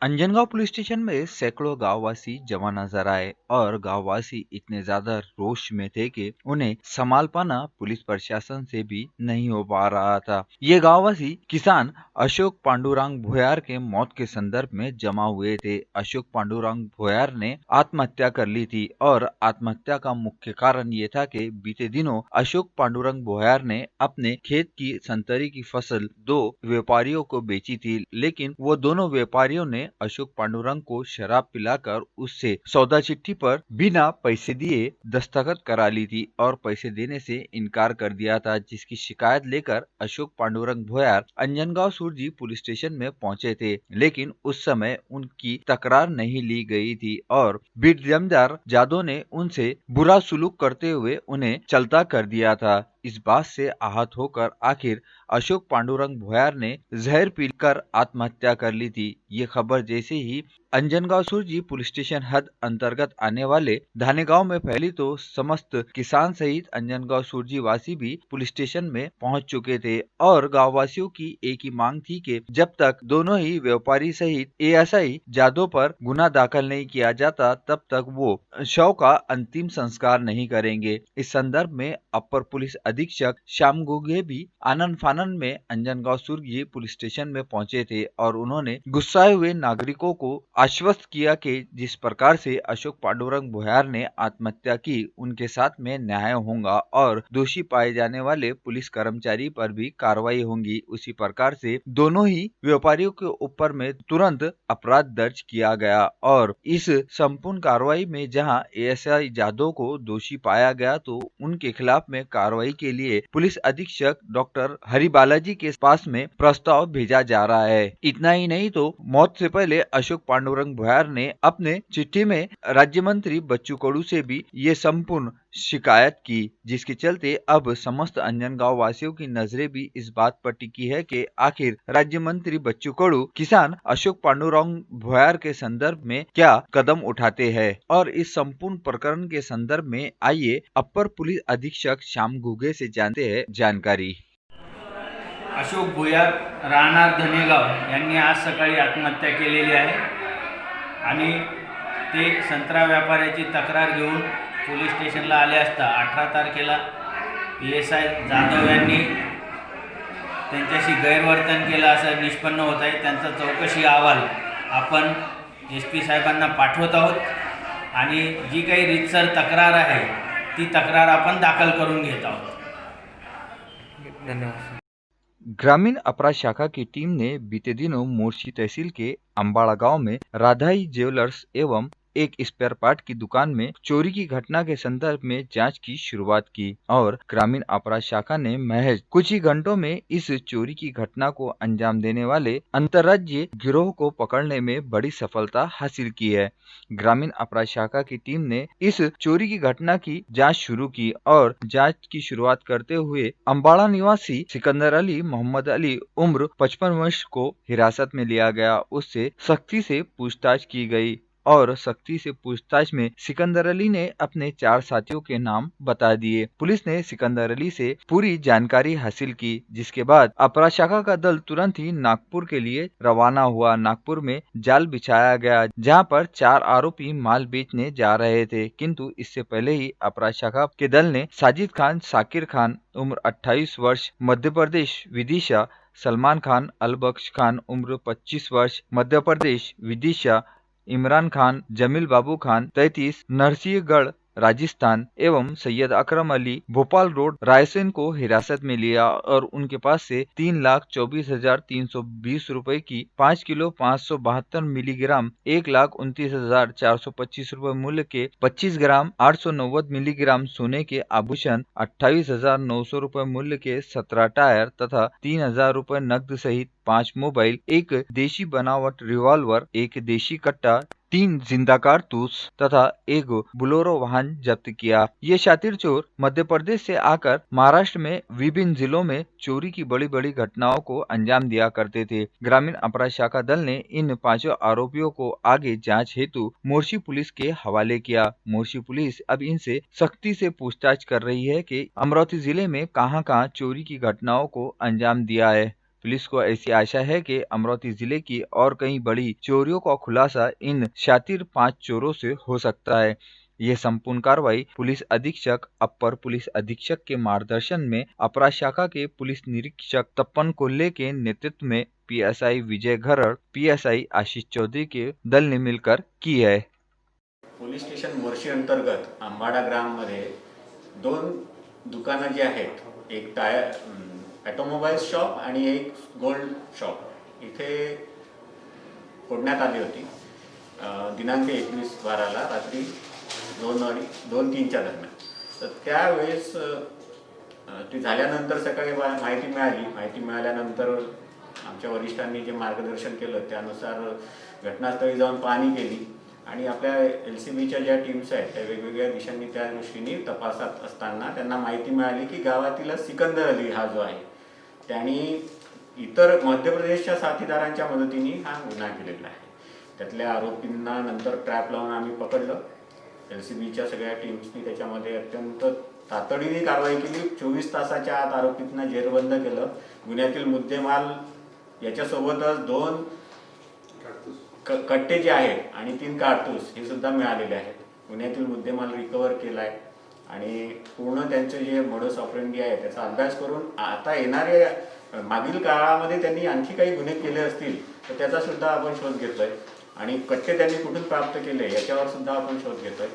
Anjangaon police station में सैकड़ों गांववासी जमा नजर आए और गांववासी इतने ज्यादा रोष में थे कि उन्हें संभाल पाना पुलिस प्रशासन से भी नहीं हो पा रहा था। ये गांववासी किसान अशोक पांडुरंग भुयार के मौत के संदर्भ में जमा हुए थे। अशोक पांडुरंग भुयार ने आत्महत्या कर ली थी और आत्महत्या का मुख्य कारण ये था कि बीते दिनों अशोक पांडुरंग भुयार ने अपने खेत की संतरी की फसल दो व्यापारियों को बेची थी, लेकिन वो दोनों व्यापारियों ने अशोक पांडुरंग को शराब पिलाकर उससे सौदा चिट्ठी पर बिना पैसे दिए दस्तखत करा ली थी और पैसे देने से इनकार कर दिया था, जिसकी शिकायत लेकर अशोक पांडुरंग भुयार अंजनगांव सुरजी पुलिस स्टेशन में पहुंचे थे, लेकिन उस समय उनकी तकरार नहीं ली गई थी और बीट जमींदार जादव ने उनसे बुरा सुलूक करते हुए उन्हें चलता कर दिया था। इस बात से आहत होकर आखिर अशोक पांडुरंग भुयार ने जहर पीकर आत्महत्या कर ली थी। ये खबर जैसे ही अंजनगांव सुरजी पुलिस स्टेशन हद अंतर्गत आने वाले धाने गांव में फैली तो समस्त किसान सहित अंजनगांव सुरजी वासी भी पुलिस स्टेशन में पहुंच चुके थे और गांव वासियों की एक ही मांग थी कि जब तक दोनों ही व्यापारी सहित एएसआई जादव पर गुना दाखिल नहीं किया जाता तब तक वो शव का अंतिम संस्कार नहीं करेंगे। इस संदर्भ में अपर पुलिस अधीक्षक श्याम गुगे भी आनन फानन में अंजनगांव सुरजी पुलिस स्टेशन में पहुंचे थे और उन्होंने गुस्साए हुए नागरिकों को आश्वस्त किया कि जिस प्रकार से अशोक पांडुरंग भुयार ने आत्महत्या की उनके साथ में न्याय होगा और दोषी पाए जाने वाले पुलिस कर्मचारी पर भी कार्रवाई होगी। उसी प्रकार से दोनों ही व्यापारियों के ऊपर में तुरंत अपराध दर्ज किया गया और इस संपूर्ण कार्रवाई में जहां एएसआई जादव को दोषी पाया गया तो उनके खिलाफ में कार्रवाई के लिए पुलिस अधीक्षक डॉक्टर हरि बालाजी के पास में प्रस्ताव भेजा जा रहा है। इतना ही नहीं तो मौत से पहले अशोक पांडुरंग भुयार ने अपने चिट्ठी में राज्य मंत्री बच्चू कडू से भी ये संपूर्ण शिकायत की, जिसके चलते अब समस्त अंजनगांव वासियों की नजरें भी इस बात पर टिकी है कि आखिर राज्य मंत्री बच्चू कडू किसान अशोक पांडुरंग भुयार के संदर्भ में क्या कदम उठाते हैं। और इस संपूर्ण प्रकरण के संदर्भ में आइए अपर पुलिस अधीक्षक श्याम घुगे से जानते हैं जानकारी। अशोक भुयार राहणार धनेगाव यांनी आज सकाळी आत्महत्या केलेली आहे आणि ते संत्रा व्यापाऱ्याची तक्रार घेऊन पोलीस स्टेशनला आले असता 18 तारखेला एएसआय जाधव यांनी त्यांच्याशी गैरवर्तन केलं असं निष्पन्न होत आहे। त्यांचा चौकशी अहवाल आपण एसपी साहेबांना पाठवत आहोत आणि जी काही रीतसर तक्रार आहे ती तक्रार आपण दाखल करून घेत आहोत। धन्यवाद। ग्रामीण अपराध शाखा की टीम ने बीते दिनों मोर्शी तहसील के अंबाड़ा गांव में राधाई ज्वेलर्स एवं एक स्पेयर पार्ट की दुकान में चोरी की घटना के संदर्भ में जांच की शुरुआत की और ग्रामीण अपराध शाखा ने महज कुछ ही घंटों में इस चोरी की घटना को अंजाम देने वाले अंतर्राज्यीय गिरोह को पकड़ने में बड़ी सफलता हासिल की है। ग्रामीण अपराध शाखा की टीम ने इस चोरी की घटना की जांच शुरू की और जांच की शुरुआत करते हुए अंबाड़ा निवासी सिकंदर अली मोहम्मद अली उम्र 55 वर्ष को हिरासत में लिया गया। उससे सख्ती से पूछताछ की गई और सख्ती से पूछताछ में सिकंदर अली ने अपने 4 साथियों के नाम बता दिए। पुलिस ने सिकंदर अली से पूरी जानकारी हासिल की, जिसके बाद अपराध शाखा का दल तुरंत ही नागपुर के लिए रवाना हुआ। नागपुर में जाल बिछाया गया जहां पर 4 आरोपी माल बेचने जा रहे थे, किंतु इससे पहले ही अपराध शाखा के दल ने साजिद खान साकिर खान उम्र 28 वर्ष मध्य प्रदेश विदिशा, सलमान खान अलबख्श खान उम्र 25 वर्ष मध्य प्रदेश विदिशा, इमरान खान जमील बाबू खान 33 नरसिंहगढ़ राजस्थान एवं सैयद अकरम अली भोपाल रोड रायसेन को हिरासत में लिया और उनके पास से 3,24,320 रुपए की 5 किलो 572 मिलीग्राम 1,29,425 रुपए मूल्य के 25 ग्राम 890 मिलीग्राम सोने के आभूषण 28,900 रुपए मूल्य के 17 टायर तथा 3,000 रुपए नकद सहित 5 मोबाइल, एक देशी बनावट रिवॉल्वर, एक देशी कट्टा, 3 जिंदा कारतूस तथा एक बुलोरो वाहन जब्त किया। ये शातिर चोर मध्य प्रदेश से आकर महाराष्ट्र में विभिन्न जिलों में चोरी की बड़ी बड़ी घटनाओं को अंजाम दिया करते थे। ग्रामीण अपराध शाखा दल ने इन 5 आरोपियों को आगे जांच हेतु मोर्शी पुलिस के हवाले किया। मोर्शी पुलिस अब इनसे सख्ती से पूछताछ कर रही है कि अमरावती जिले में कहां-कहां चोरी की घटनाओं को अंजाम दिया है। पुलिस को ऐसी आशा है कि अमरावती जिले की और कई बड़ी चोरियों का खुलासा इन शातिर 5 चोरों से हो सकता है। यह संपूर्ण कार्रवाई पुलिस अधीक्षक, अपर पुलिस अधीक्षक के मार्गदर्शन में अपराध शाखा के पुलिस निरीक्षक तपन कोल्हे के नेतृत्व में पीएसआई विजय घरड़, पीएसआई आशीष चौधरी के दल ने मिलकर की है। पोलीस स्टेशन मोर्शी अंतर्गत आंबाडा ग्राममध्ये 2 दुकानं जी आहेत, एक टायर ऑटोमोबाईल शॉप आणि एक गोल्ड शॉप इथे फोडण्यात आली होती दिनांक 21/12 रात्री 2:03च्या दरम्यान। तर त्यावेळेस ती झाल्यानंतर सकाळी माहिती मिळाल्यानंतर आमच्या वरिष्ठांनी जे मार्गदर्शन केलं त्यानुसार घटनास्थळी जाऊन पाहणी केली आणि आपल्या LCBच्या ज्या टीम्स आहेत त्या वेगवेगळ्या दिशांनी त्या दृष्टीने तपासत असताना त्यांना माहिती मिळाली की गावातील सिकंदर अली हा जो आहे त्यांनी इतर मध्य प्रदेशच्या साथीदारांच्या मदतीने हा गुन्हा केलेला आहे। त्यातल्या आरोपींना नंतर ट्रॅप लावून आम्ही पकडलं। LCBच्या सगळ्या टीम्सनी त्याच्यामध्ये अत्यंत तातडीने कारवाई केली। 24 तासाच्या आत आरोपींना जेरबंद केलं। गुन्ह्यातील मुद्देमाल याच्यासोबतच 2 कट्टे जे आहेत आणि 3 कारतूस हे सुद्धा मिळालेले आहेत। गुन्ह्यातील मुद्देमाल रिकव्हर केलाय आणि पूर्ण त्यांचे जे मोडस ऑपरेंडी आहे त्याचा अभ्यास करून आता येणाऱ्या मागील काळामध्ये त्यांनी आणखी काही गुन्हे केले असतील तर त्याचा सुद्धा आपण शोध घेतोय आणि कट्टे त्यांनी कुठून प्राप्त केले याच्यावर सुद्धा आपण शोध घेतोय।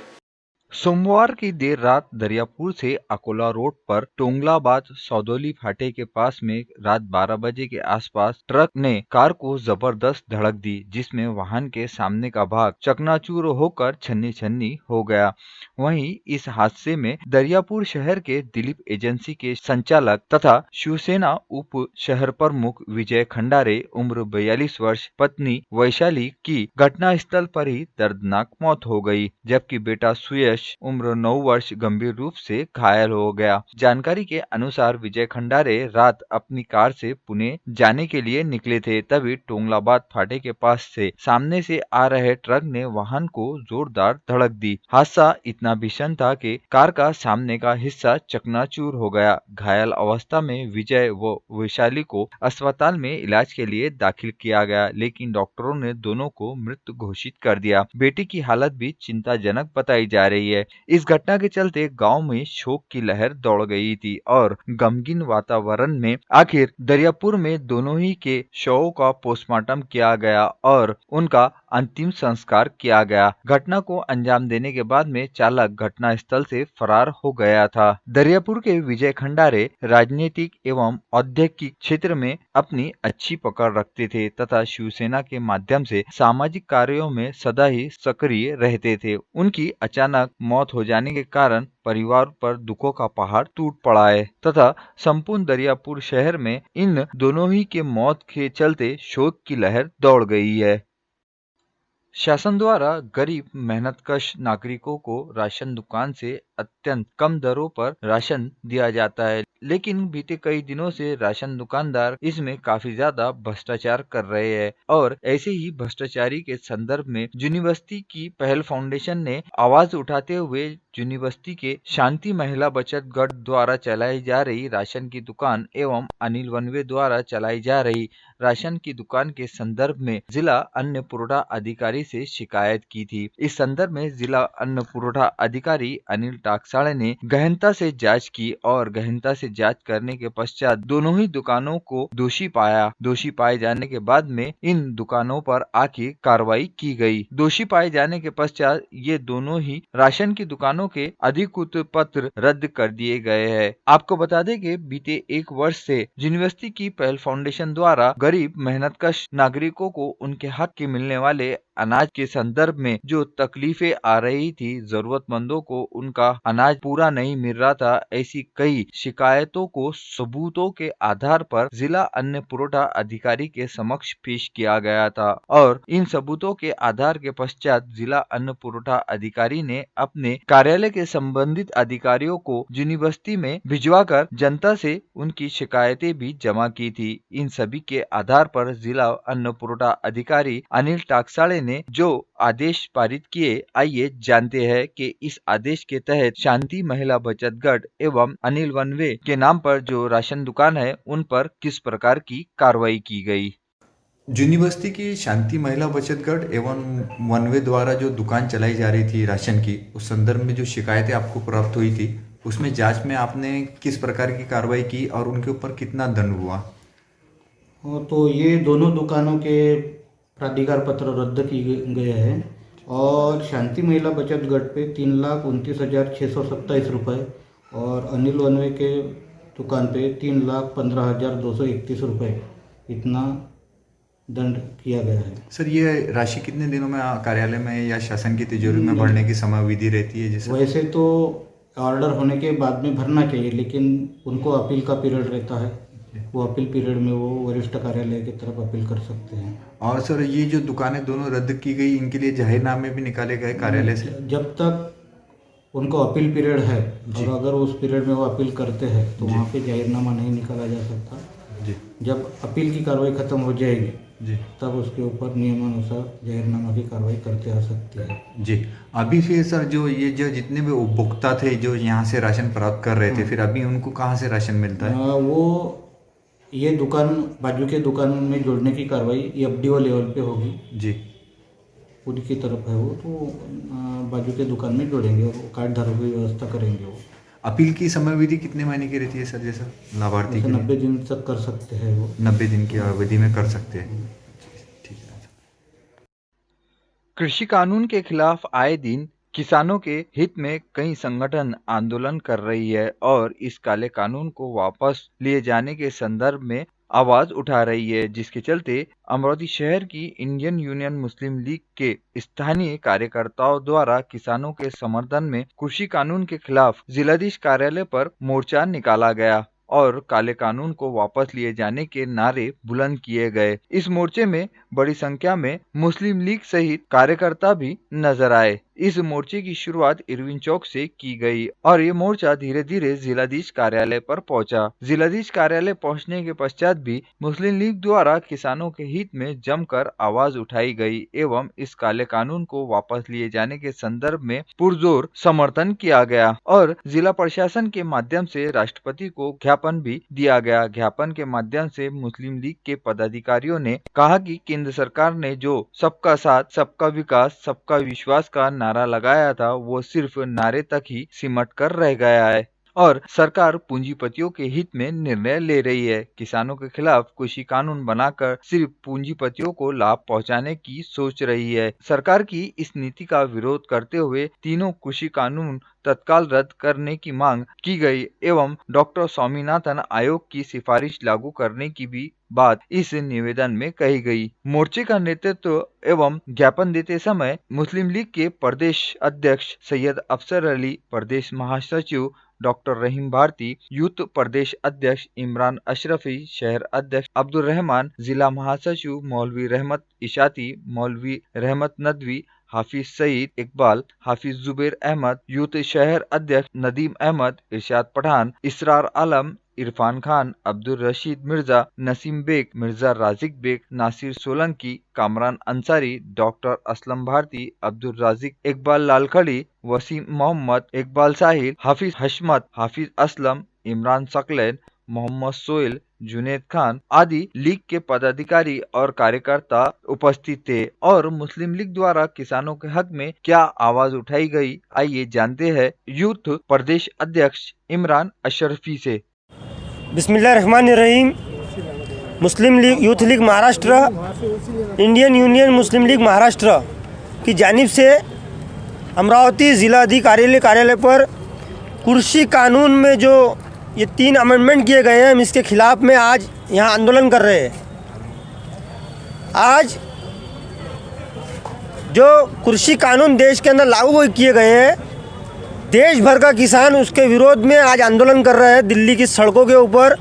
सोमवार की देर रात दरियापुर से अकोला रोड पर टोंगलाबाद सौदोली फाटे के पास में रात 12 बजे के आसपास ट्रक ने कार को जबरदस्त धड़क दी, जिसमें वाहन के सामने का भाग चकनाचूर होकर छन्नी छन्नी हो गया। वहीं इस हादसे में दरियापुर शहर के दिलीप एजेंसी के संचालक तथा शिवसेना उप शहर प्रमुख विजय खंडारे उम्र 42 वर्ष पत्नी वैशाली की घटनास्थल पर ही दर्दनाक मौत हो गई, जबकि बेटा सुयश उम्र 9 वर्ष गंभीर रूप से घायल हो गया। जानकारी के अनुसार विजय खंडारे रात अपनी कार से पुणे जाने के लिए निकले थे, तभी टोंगलाबाद फाटे के पास से सामने से आ रहे ट्रक ने वाहन को जोरदार धड़क दी। हादसा इतना भीषण था कि कार का सामने का हिस्सा चकनाचूर हो गया। घायल अवस्था में विजय व वैशाली को अस्पताल में इलाज के लिए दाखिल किया गया, लेकिन डॉक्टरों ने दोनों को मृत घोषित कर दिया। बेटी की हालत भी चिंताजनक बताई जा रही है। इस घटना के चलते गांव में शोक की लहर दौड़ गई थी और गमगीन वातावरण में आखिर दरियापुर में दोनों ही के शवों का पोस्टमार्टम किया गया और उनका अंतिम संस्कार किया गया। घटना को अंजाम देने के बाद में चालक घटनास्थल से फरार हो गया था। दरियापुर के विजय खंडारे राजनीतिक एवं औद्योगिक क्षेत्र में अपनी अच्छी पकड़ रखते थे तथा शिवसेना के माध्यम से सामाजिक कार्यों में सदा ही सक्रिय रहते थे। उनकी अचानक मौत हो जाने के कारण परिवार पर दुखों का पहाड़ टूट पड़ा है तथा संपूर्ण दरियापुर शहर में इन दोनों ही के मौत के चलते शोक की लहर दौड़ गई है। शासन द्वारा गरीब मेहनतकश नागरिकों को राशन दुकान से अत्यंत कम दरों पर राशन दिया जाता है, लेकिन बीते कई दिनों से राशन दुकानदार इसमें काफी ज्यादा भ्रष्टाचार कर रहे हैं और ऐसे ही भ्रष्टाचारी के संदर्भ में यूनिवर्सिटी की पहल फाउंडेशन ने आवाज उठाते हुए यूनिवर्सिटी के शांति महिला बचत गढ़ द्वारा चलाई जा रही राशन की दुकान एवं अनिल वनवे द्वारा चलाई जा रही राशन की दुकान के संदर्भ में जिला अन्न पुरवठा अधिकारी से शिकायत की थी। इस संदर्भ में जिला अन्न पुरवठा अधिकारी अनिल टाकसाळे ने गहनता से जांच की और गहनता से जांच करने के पश्चात दोनों ही दुकानों को दोषी पाया। दोषी पाए जाने के बाद में इन दुकानों पर आखिर कार्रवाई की गई। दोषी पाए जाने के पश्चात ये दोनों ही राशन की दुकानों के अधिकृत पत्र रद्द कर दिए गए हैं। आपको बता दें कि बीते 1 वर्ष से यूनिवर्सिटी की पहल फाउंडेशन द्वारा गरीब मेहनतकश नागरिकों को उनके हक के मिलने वाले अनाज के संदर्भ में जो तकलीफें आ रही थी, जरूरतमंदों को उनका अनाज पूरा नहीं मिल रहा था, ऐसी कई शिकायतों को सबूतों के आधार पर जिला अन्न पुरवठा अधिकारी के समक्ष पेश किया गया था और इन सबूतों के आधार के पश्चात जिला अन्न पुरवठा अधिकारी ने अपने कार्यालय के संबंधित अधिकारियों को यूनिवर्सिटी में भिजवाकर जनता से उनकी शिकायतें भी जमा की थी। इन सभी के आधार पर जिला अन्न पुरवठा अधिकारी अनिल टाकसाळे ने जो आदेश पारित किए, आइए जानते हैं कि इस आदेश के तहत शांति महिला बचत गट एवं अनिल वनवे के नाम पर जो राशन दुकान है उन पर किस प्रकार की कार्रवाई की गई। जूनी बस्ती की शांति महिला बचत गट एवं वनवे द्वारा जो दुकान चलाई जा रही थी राशन की, उस संदर्भ में जो शिकायतें आपको प्राप्त हुई थी, उसमें जांच में आपने किस प्रकार की कार्रवाई की और उनके ऊपर कितना दंड हुआ? तो ये दोनों दुकानों के प्राधिकार पत्र रद्द किए गए हैं और शांति महिला बचत गट पे 3,29,627 रुपये और अनिल वनवे के दुकान पे 3,15,231 रुपये इतना दंड किया गया है। सर, ये राशि कितने दिनों में कार्यालय में या शासन की तिजोरी में भरने की समय विधि रहती है? जैसे वैसे तो ऑर्डर होने के बाद में भरना चाहिए, लेकिन उनको अपील का पीरियड रहता है, वो अपील पीरियड में वो वरिष्ठ कार्यालय की तरफ अपील कर सकते हैं। और सर, ये जो दुकानें दोनों रद्द की गई, इनके लिए जाहिरनामे भी निकाले गए कार्यालय से? जब तक उनको अपील पीरियड है और अगर उस पीरियड में वो अपील करते हैं तो वहाँ पे जाहिरनामा नहीं निकाला जा सकता जी। जब अपील की कार्रवाई खत्म हो जाएगी जी, तब उसके ऊपर नियमानुसार जाहिरनामा की कार्रवाई करते आ सकती है। जी। अभी फिर सर, जो ये जो जितने भी उपभोक्ता थे जो यहाँ से राशन प्राप्त कर रहे थे, फिर अभी उनको कहाँ से राशन मिलता है? वो ये दुकान बाजू के दुकान में जोड़ने की कार्रवाई FDO लेवल पे होगी जी। उनकी तरफ है वो, तो बाजू के दुकान में जोड़ेंगे और कार्ड धारक की व्यवस्था करेंगे वो। अपील की समय विधि कितने महीने की रहती है सर? जैसा लाभार्थी के 90 दिन तक कर सकते हैं वो। 90 दिन की अवधि में कर सकते हैं। ठीक है। कृषि कानून के खिलाफ आए दिन किसानों के हित में कई संगठन आंदोलन कर रही है और इस काले कानून को वापस लिए जाने के संदर्भ में आवाज उठा रही है, जिसके चलते अमरावती शहर की इंडियन यूनियन मुस्लिम लीग के स्थानीय कार्यकर्ताओं द्वारा किसानों के समर्थन में कृषि कानून के खिलाफ जिलाधीश कार्यालय पर मोर्चा निकाला गया और काले कानून को वापस लिए जाने के नारे बुलंद किए गए। इस मोर्चे में बड़ी संख्या में मुस्लिम लीग सहित कार्यकर्ता भी नजर आए। इस मोर्चे की शुरुआत इरविन चौक से की गई और ये मोर्चा धीरे धीरे जिलाधीश कार्यालय पर पहुंचा। जिलाधीश कार्यालय पहुंचने के पश्चात भी मुस्लिम लीग द्वारा किसानों के हित में जमकर आवाज उठाई गई एवं इस काले कानून को वापस लिए जाने के संदर्भ में पुरजोर समर्थन किया गया और जिला प्रशासन के माध्यम से राष्ट्रपति को ज्ञापन भी दिया गया। ज्ञापन के माध्यम से मुस्लिम लीग के पदाधिकारियों ने कहा कि केंद्र सरकार ने जो सबका साथ, सबका विकास, सबका विश्वास का नारा लगाया था, वो सिर्फ नारे तक ही सिमट कर रह गया है और सरकार पूंजीपतियों के हित में निर्णय ले रही है। किसानों के खिलाफ कृषि कानून बनाकर सिर्फ पूंजीपतियों को लाभ पहुंचाने की सोच रही है। सरकार की इस नीति का विरोध करते हुए तीनों कृषि कानून तत्काल रद्द करने की मांग की गई एवं डॉक्टर स्वामीनाथन आयोग की सिफारिश लागू करने की भी बात इस निवेदन में कही गई। मोर्चे का नेतृत्व एवं ज्ञापन देते समय मुस्लिम लीग के प्रदेश अध्यक्ष सैयद अफसर अली, प्रदेश महासचिव डॉक्टर रहीम भारती, यूथ प्रदेश अध्यक्ष इमरान अशरफी, शहर अध्यक्ष अब्दुल रहमान, जिला महासचिव मौलवी रहमत इशाती, मौलवी रहमत नदवी, हाफिज सईद इकबाल, हाफिज जुबेर अहमद, यूथ शहर अध्यक्ष नदीम अहमद, इरशाद पठान, इसरार आलम, Irfan Khan, Abdul Rashid Mirza, Naseem bag, Mirza Rajik bag, Nasir Solanki, Kamran Ansari, doctor Aslam Bharti, Abdul Rajik, Iqbal लालखड़ी, Wasim Mohammad, Iqbal साहिल, हाफिज हशमत, हाफिज असलम, इमरान सकलैन, मोहम्मद सोहेल, जुनेद खान आदि लीग के पदाधिकारी और कार्यकर्ता उपस्थित थे और मुस्लिम लीग द्वारा किसानों के हक में क्या आवाज उठाई गई, आइए जानते हैं यूथ प्रदेश अध्यक्ष इमरान अशरफी से। बिस्मिल्लाहिर्रहमानिर्रहीम। Muslim League Youth League Maharashtra, Indian Union Muslim League Maharashtra की जानिब से अमरावती जिलाधिकारी कार्यालय पर कृषि कानून में जो ये 3 अमेंडमेंट किए गए हैं, हम इसके खिलाफ में आज यहाँ आंदोलन कर रहे हैं। आज जो कृषि कानून देश के अंदर लागू किए गए हैं, देश भर का किसान उसके विरोध में आज आंदोलन कर रहे हैं दिल्ली की सड़कों के ऊपर।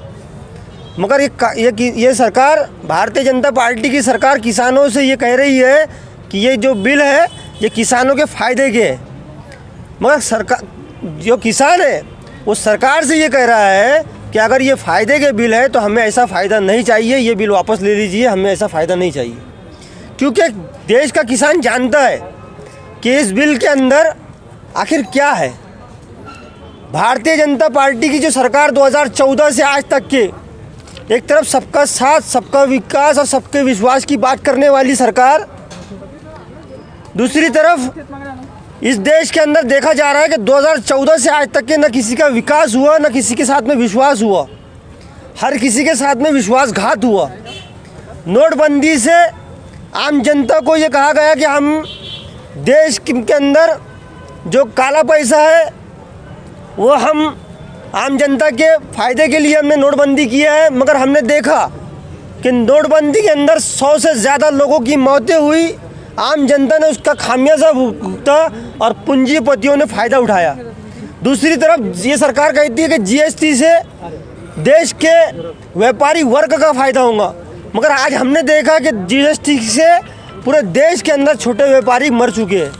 मगर ये सरकार, भारतीय जनता पार्टी की सरकार किसानों से ये कह रही है कि ये जो बिल है ये किसानों के फ़ायदे के है। मगर सरकार, जो किसान है वो सरकार से ये कह रहा है कि अगर ये फ़ायदे के बिल है तो हमें ऐसा फ़ायदा नहीं चाहिए, ये बिल वापस ले लीजिए, हमें ऐसा फ़ायदा नहीं चाहिए। क्योंकि देश का किसान जानता है कि इस बिल के अंदर आखिर क्या है। भारतीय जनता पार्टी की जो सरकार 2014 से आज तक के एक तरफ सबका साथ, सबका विकास और सबके विश्वास की बात करने वाली सरकार, दूसरी तरफ इस देश के अंदर देखा जा रहा है कि 2014 से आज तक के न किसी का विकास हुआ, न किसी के साथ में विश्वास हुआ, हर किसी के साथ में विश्वासघात हुआ। नोटबंदी से आम जनता को ये कहा गया कि हम देश के अंदर जो काला पैसा है वो हम आम जनता के फ़ायदे के लिए हमने नोटबंदी किया है, मगर हमने देखा कि नोटबंदी के अंदर 100 से ज़्यादा लोगों की मौतें हुई, आम जनता ने उसका खामियाजा भुगता और पूंजीपतियों ने फ़ायदा उठाया। दूसरी तरफ ये सरकार कहती है कि जीएसटी से देश के व्यापारी वर्ग का फ़ायदा होगा, मगर आज हमने देखा कि जीएसटी से पूरे देश के अंदर छोटे व्यापारी मर चुके हैं।